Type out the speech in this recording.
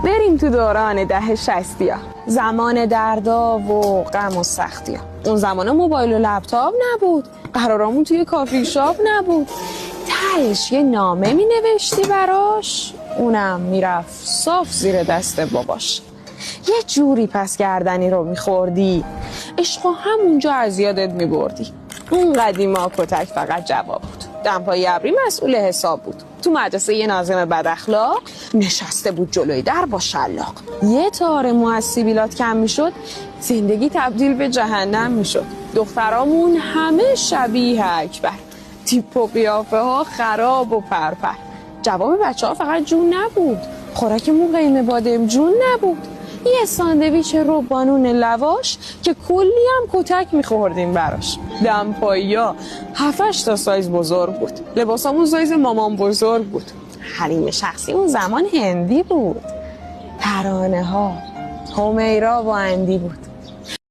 بریم تو دوران دهه 60 ها، زمان دردا و غم و سختی ها. اون زمان موبایل و لپتاپ نبود، قرارامون توی کافی شاپ نبود، تهش یه نامه می نوشتی براش، اونم میرفت صاف زیر دست باباش. یه جوری پس گردنی رو میخوردی، عشقا همونجا از یادت میبردی. اون قدیما کتک فقط جواب بود، دمپایی ابری مسئول حساب بود. تو مدرسه یه ناظم بد اخلاق نشسته بود جلوی در با شلاق. یه تار مو از سیبیلات کم میشد، زندگی تبدیل به جهنم میشد. دخترامون همه شبیه اکبر، تیپ و قیافه ها خراب و پرپر. جواب بچه ها فقط جون نبود، خوراکمون قیمه بادم جون نبود، یه ساندویچ روبانون لواش که کلی هم کتک میخوردیم براش. دمپایی ها 7-8 تا سایز بزرگ بود، لباسامون سایز مامان بزرگ بود. حریم شخصی اون زمان هندی بود، ترانه ها همیرا و اندی بود.